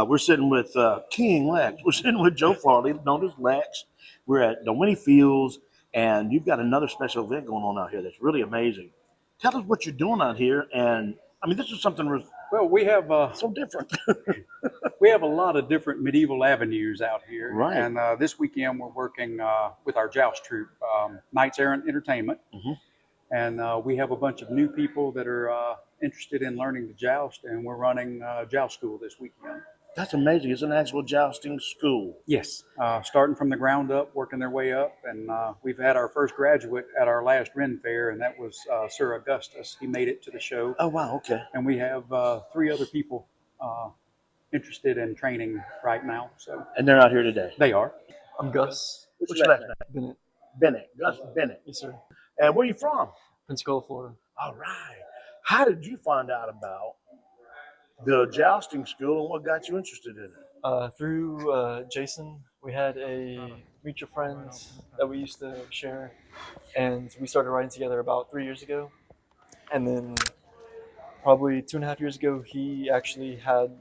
We're sitting with King Lex. We're sitting with Joe Farley, known as Lex. We're at the Winnie Fields, and you've got another special event going on out here that's really amazing. Tell us what you're doing out here, and I mean, this is something Well, we have so different. we have a lot of different medieval avenues out here, Right. And this weekend we're working with our joust troupe, Knights Errant Entertainment, and we have a bunch of new people that are interested in learning to joust, and we're running joust school this weekend. That's amazing. It's an actual jousting school. Yes, starting from the ground up, working their way up, and we've had our first graduate at our last Ren Fair, and that was Sir Augustus. He made it to the show. Oh, wow, okay. And we have 3 other people interested in training right now. So, and they're out here today. They are. I'm Gus. What's your last name? Bennett. Bennett. Gus Bennett. Yes, sir. And where are you from? Pensacola, Florida. All right. How did you find out about the jousting school and what got you interested in it? Through Jason. We had a mutual friend that we used to share, and we started riding together about 3 years ago. And then probably 2.5 years ago, he actually had,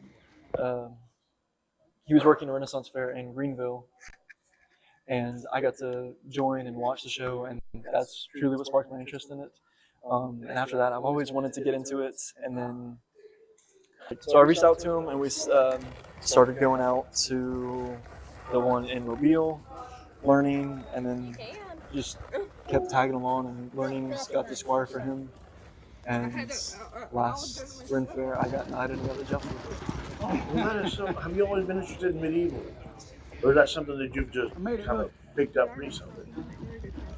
he was working a Renaissance fair in Greenville, and I got to join and watch the show, and that's truly what sparked my interest in it. And after that, I've always wanted to get into it, and then so I reached out to him, and we started going out to the one in Mobile, learning, and then just kept tagging along and learning. Got the squire for him, and last Ren Fair, I got knighted and got the jump. Well, that is so. Have you always been interested in medieval, or is that something that you've just kind of picked up recently?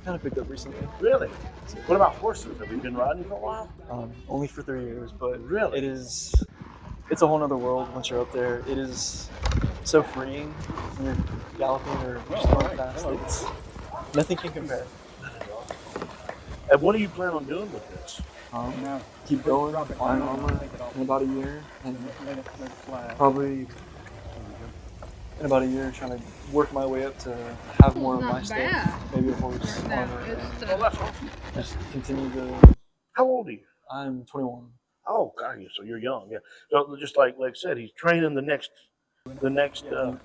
Kind of picked up recently. Really? What about horses? Have you been riding for a while? Only for 3 years, but really, it's a whole other world once you're up there. It is so freeing when you're galloping or just going fast. It's, nothing can compare. And what do you plan on doing with this? Keep going, flying armor in about a year, and probably in about a year trying to work my way up to have more of my stuff, maybe a horse, armor, and just continue to... How old are you? I'm 21. Oh, God, so you're young, yeah. So just like said, he's training the next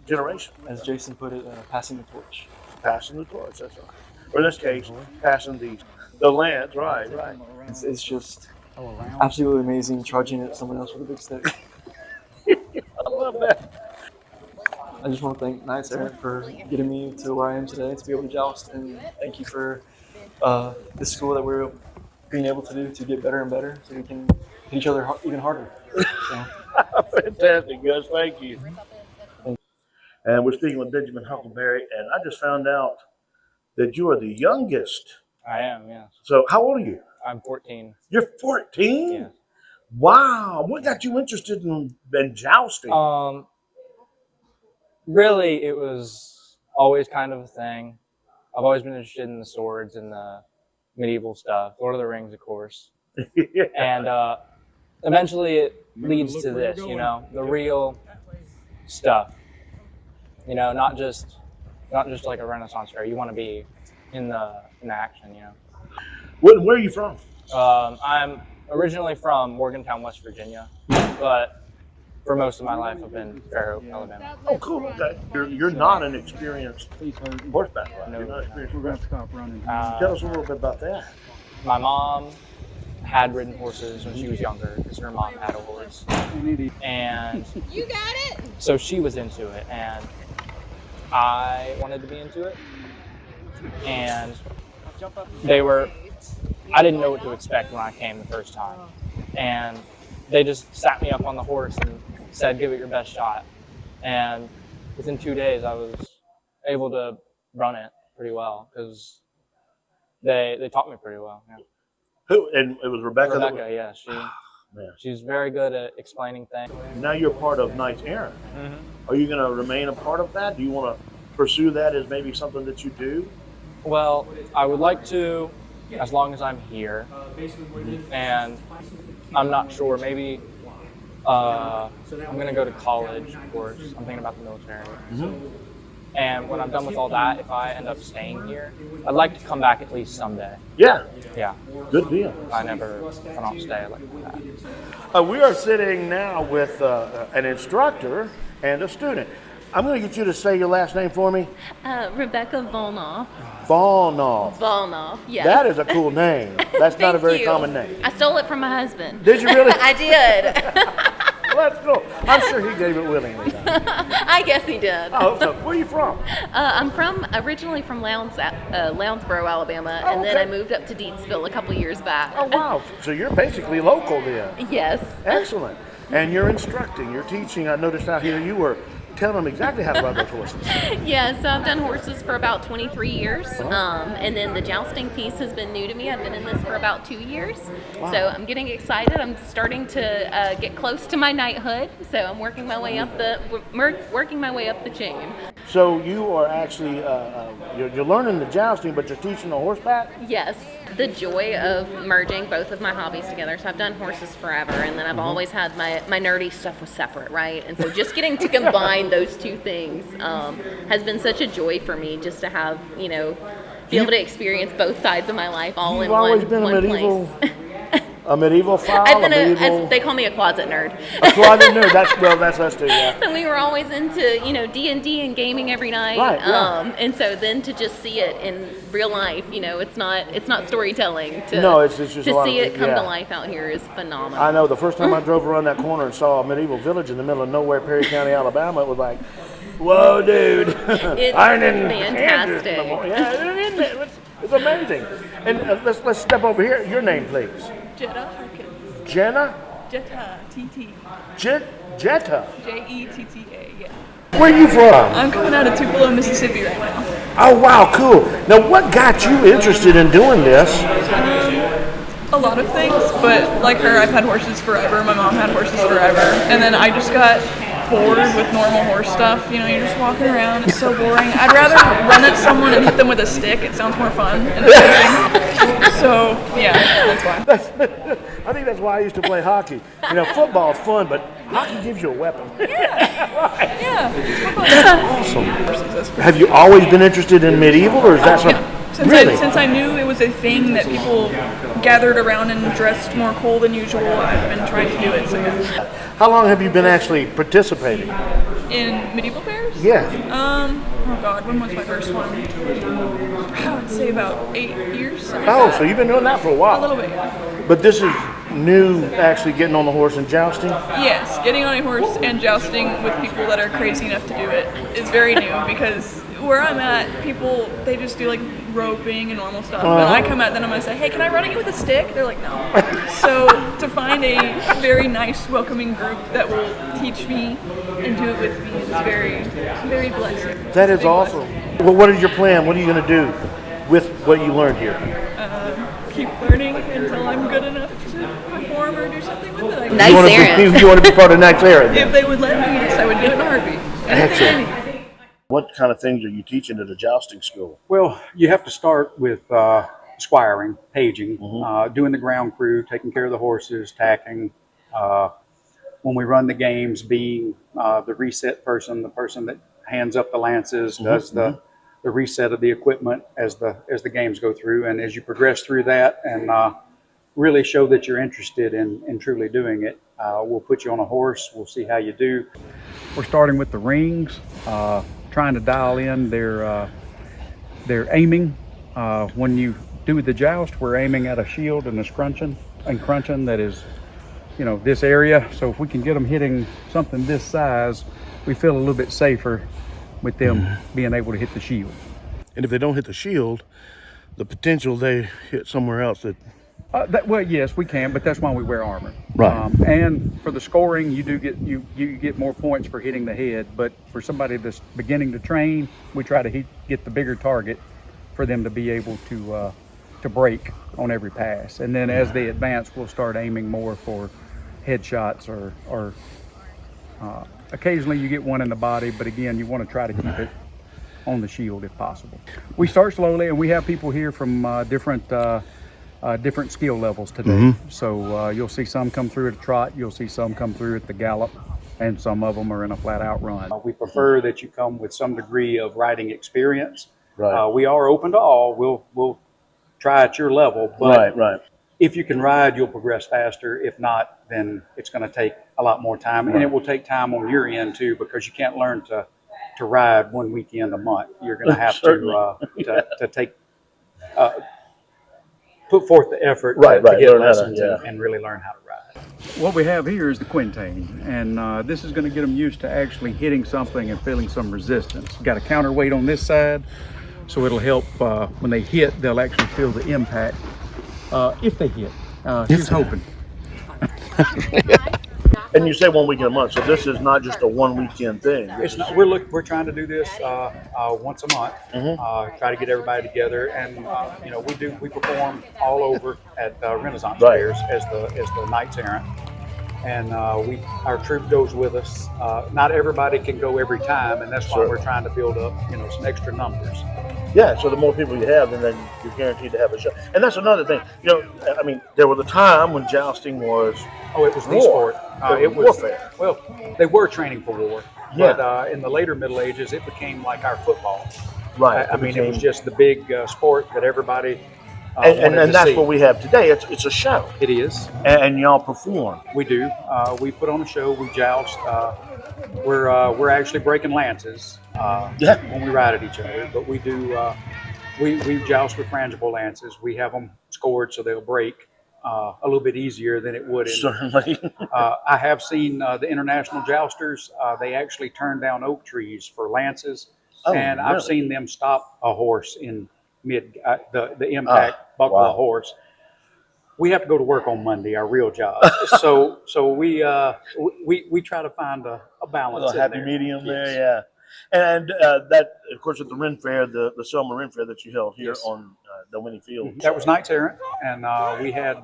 generation. As Jason put it, passing the torch. Passing the torch, that's right. Or in this case, passing the lance, right. It's just absolutely amazing charging at someone else with a big stick. I love that. I just want to thank Knights Errant for getting me to where I am today to be able to joust, and thank you for the school that we're being able to do to get better and better so we can hit each other even harder. So. Fantastic, Gus. Thank you. And we're speaking with Benjamin Huckleberry, and I just found out that you are the youngest. I am, yes. So how old are you? I'm 14. You're 14? Yeah. Wow. What got you interested in jousting? Really, it was always kind of a thing. I've always been interested in the swords and the medieval stuff. Lord of the Rings, of course. Yeah. And eventually it leads to this, you know, the real stuff. You know, not just like a Renaissance fair. You want to be in the action, you know. Where are you from? I'm originally from Morgantown, West Virginia, but for most of my life I've been Fairhope, Alabama. Oh, cool. Okay. You're not an experienced horseback rider. No. You're not experienced horseback. Tell us a little bit about that. My mom had ridden horses when she was younger because her mom had a horse, and you got it. So she was into it, and I wanted to be into it, and I didn't know what to expect when I came the first time, and they just sat me up on the horse and said, give it your best shot, and within 2 days I was able to run it pretty well because they taught me pretty well. Yeah. Who? And it was Rebecca? Rebecca, yeah. She's very good at explaining things. Now you're part of Knights Errant. Are you going to remain a part of that? Do you want to pursue that as maybe something that you do? Well, I would like to, as long as I'm here. And I'm not sure. Maybe I'm going to go to college, of course. I'm thinking about the military. And when I'm done with all that, if I end up staying here, I'd like to come back at least someday. Yeah, Yeah. good deal. If I don't stay, I'd like to come back. We are sitting now with an instructor and a student. I'm going to get you to say your last name for me. Rebecca Volnoff. Volnoff. Volnoff, yes. That is a cool name. That's not a Thank very you. common name. I stole it from my husband. Did you really? I did. Well, that's cool. I'm sure he gave it willingly. I guess he did. Oh, so where are you from? I'm originally from Lounsboro, Alabama, Oh, and then okay. I moved up to Deansville a couple years back. Oh, wow. So you're basically local then. Yes. Excellent. And you're instructing, you're teaching. I noticed out here you were telling them exactly how to ride those horses. Yeah, so I've done horses for about 23 years, and then the jousting piece has been new to me. I've been in this for about 2 years, so I'm getting excited. I'm starting to get close to my knighthood, so I'm working my way up the chain. So you are actually you're learning the jousting, but you're teaching the horseback. Yes, the joy of merging both of my hobbies together. So I've done horses forever, and then I've always had my nerdy stuff was separate, right? And so just getting to combine those two things has been such a joy for me, just to have, be able to experience both sides of my life all in You've always one been one a medieval, place. a medieval file. I've been medieval. they call me a closet nerd. A closet nerd. That's us too. Yeah. So we were always into, D&D and gaming every night. Right, yeah. And so then to just see it in real life, it's not storytelling. No, it's just to a lot see of, it come yeah. to life out here is phenomenal. I know. The first time I drove around that corner and saw a medieval village in the middle of nowhere, Perry County, Alabama, it was like, whoa, dude! It's I'm in fantastic. Kansas. Yeah, isn't it? It's amazing. And let's step over here. Your name, please. Jetta Harkin. Jenna. Jetta, T-T. Jetta. J-E-T-T-A, yeah. Where are you from? I'm coming out of Tupelo, Mississippi right now. Oh, wow, cool. Now, what got you interested in doing this? A lot of things, but like her, I've had horses forever. My mom had horses forever. And then I just got bored with normal horse stuff. You're just walking around. It's so boring. I'd rather run at someone and hit them with a stick. It sounds more fun and amazing. So, yeah, that's why. I think that's why I used to play hockey. Football's fun, but hockey gives you a weapon. Yeah. That's awesome. Have you always been interested in medieval, or is that something? Since I knew it was a thing that people gathered around and dressed more cool than usual, I've been trying to do it. So yeah. How long have you been actually participating? In medieval fairs? Yeah. Oh God, when was my first one? I would say about 8 years. Oh, so you've been doing that for a while. A little bit, yeah. But this is new, actually getting on the horse and jousting? Yes, getting on a horse and jousting with people that are crazy enough to do it is very new, because where I'm at, people, they just do like roping and normal stuff. But I come at them and I say, hey, can I run at you with a stick? They're like, no. So to find a very nice, welcoming group that will teach me and do it with me is very, very blessing. That is Big awesome. blessing. Well, what is your plan? What are you going to do with what you learned here? Keep learning until I'm good enough to perform or do something with it. I guess. Nice errand. You want to be part of Knights Errant? If they would let me, yes, I would do it in a heartbeat. Excellent. What kind of things are you teaching at a jousting school? Well, you have to start with squiring, paging, doing the ground crew, taking care of the horses, tacking. When we run the games, being the reset person, the person that hands up the lances, does the reset of the equipment as the games go through. And as you progress through that and really show that you're interested in truly doing it, we'll put you on a horse. We'll see how you do. We're starting with the rings, trying to dial in their aiming. When you do the joust, we're aiming at a shield and a crunching that is, this area. So if we can get them hitting something this size, we feel a little bit safer with them being able to hit the shield. And if they don't hit the shield, the potential they hit somewhere else that... Well, yes, we can, but that's why we wear armor. Right. And for the scoring, you do get you get more points for hitting the head. But for somebody that's beginning to train, we try to get the bigger target for them to be able to break on every pass. And then as they advance, we'll start aiming more for headshots or occasionally you get one in the body. But again, you want to try to keep it on the shield if possible. We start slowly, and we have people here from different skill levels today. So you'll see some come through at a trot, you'll see some come through at the gallop, and some of them are in a flat-out run. We prefer that you come with some degree of riding experience. Right. We are open to all. We'll try at your level, but Right. if you can ride, you'll progress faster. If not, then it's going to take a lot more time, and it will take time on your end too, because you can't learn to ride one weekend a month. You're going to have to take put forth the effort to get Learn how to, lessons and really learn how to ride. What we have here is the quintain, and this is going to get them used to actually hitting something and feeling some resistance. Got a counterweight on this side, so it'll help when they hit, they'll actually feel the impact if they hit. Here's hoping. And you say 1 weekend a month, so this is not just a 1 weekend thing. It's not. We're trying to do this once a month. Try to get everybody together, and we perform all over at Renaissance fairs as the Knights Errant, and our troop goes with us. Not everybody can go every time, and that's why we're trying to build up some extra numbers. Yeah, so the more people you have, then you're guaranteed to have a show. And that's another thing. I mean, there was a time when jousting was it was the war. sport. It was warfare. Well, they were training for war, but in the later Middle Ages, it became like our football. Right. I mean, it was just the big sport that everybody. And that's what we have today. It's a show. It is. And y'all perform. We do. We put on a show. We joust. We're actually breaking lances when we ride at each other. But we do. We joust with frangible lances. We have them scored so they'll break a little bit easier than it would. Certainly. I have seen the international jousters. They actually turn down oak trees for lances, and I've seen them stop a horse in mid the impact buckle a horse. We have to go to work on Monday, our real job. so we try to find a balance. A happy medium there, yeah. And that, of course, at the Ren Fair, the Selma Ren Fair that you held here on the Winnie Field. That was Knights Errant, and we had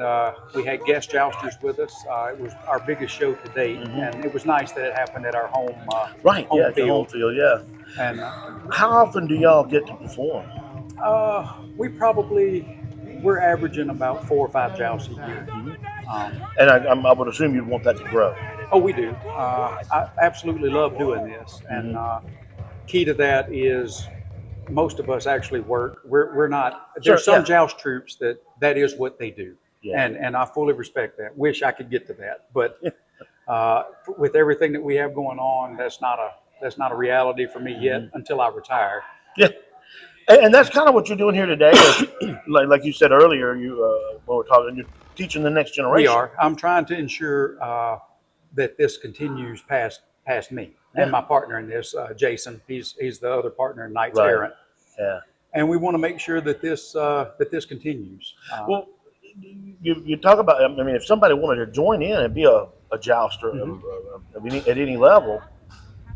guest jousters with us. It was our biggest show to date, and it was nice that it happened at our home. Home field. Field, yeah. And how often do y'all get to perform? We're averaging about 4 or 5 jousts a year. And I would assume you'd want that to grow. Oh, we do. I absolutely love doing this, and key to that is most of us actually work. We're not. There's some joust troops that is what they do, and I fully respect that. Wish I could get to that, but with everything that we have going on, that's not a reality for me yet until I retire. Yeah. And that's kind of what you're doing here today. Like you said earlier, when we're talking, you're teaching the next generation. We are. I'm trying to ensure that this continues past me and my partner in this, Jason. He's the other partner in Knights Errant. Yeah. And we want to make sure that this continues. Well, you talk about. I mean, if somebody wanted to join in and be a jouster at any level,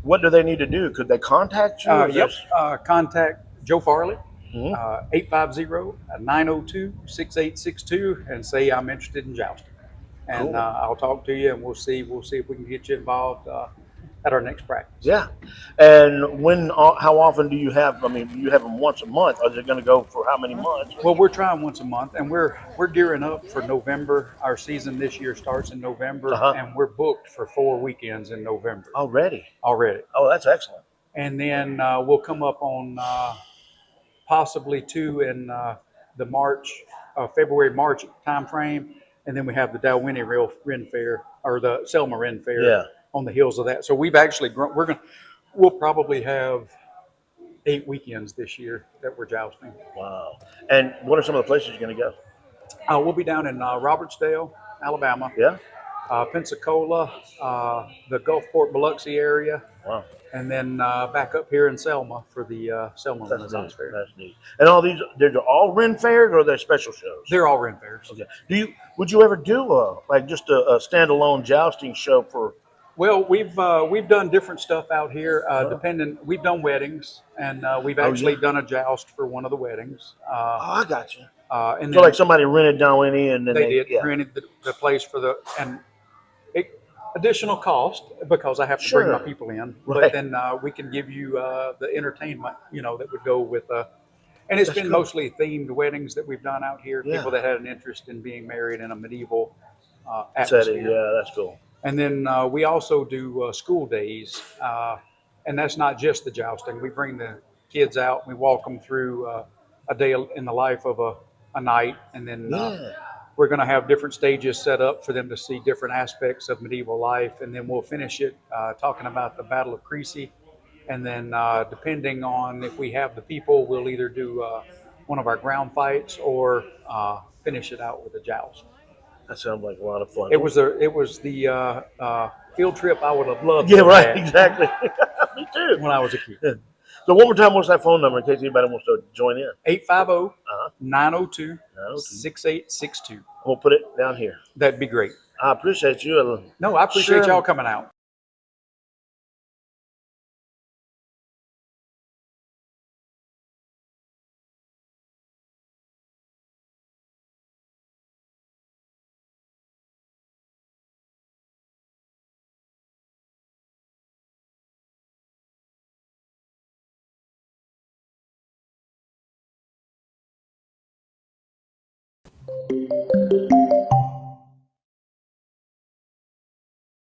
what do they need to do? Could they contact you? Contact Joe Farley, 850-902-6862, and say I'm interested in jousting. And I'll talk to you, and we'll see if we can get you involved at our next practice. Yeah. And how often do you have? I mean, you have them once a month. Are they going to go for how many months? Well, we're trying once a month, and we're gearing up for November. Our season this year starts in November, and we're booked for 4 weekends in November. Already. Oh, that's excellent. And then we'll come up on possibly 2 in the February-March time frame, and then we have the Dalwhinnie Ren Fair or the Selma Ren Fair on the heels of that. So we've actually grown. We'll probably have 8 weekends this year that we're jousting. Wow! And what are some of the places you're going to go? We'll be down in Robertsdale, Alabama. Yeah. Pensacola, the Gulfport, Biloxi area. Wow. And then back up here in Selma for the Selma Renaissance Fair. That's neat. And all these, they're all Ren fairs, or they're special shows? They're all Ren fairs. Okay. Would you ever do just a standalone jousting show for? Well, we've done different stuff out here. We've done weddings, and we've actually done a joust for one of the weddings. I got you. And so, like somebody rented Dalwhinnie, and then they rented the place for additional cost because I have to bring my people in, but then we can give you the entertainment, that would go with. And it's been mostly themed weddings that we've done out here. People that had an interest in being married in a medieval atmosphere. Yeah, that's cool. And then we also do school days, and that's not just the jousting. We bring the kids out, we walk them through a day in the life of a knight, and then Yeah. we're going to have different stages set up for them to see different aspects of medieval life, and then we'll finish it talking about the Battle of Crecy. And then, depending on if we have the people, we'll either do one of our ground fights or finish it out with a joust. That sounds like a lot of fun. It was the field trip I would have loved Yeah, to have right. had Exactly. Me too. when I was a kid. So one more time, what's that phone number in case anybody wants to join in? 850 Uh-huh. 902 902. 6862. We'll put it down here. That'd be great. I appreciate you. No, I appreciate Sure. y'all coming out.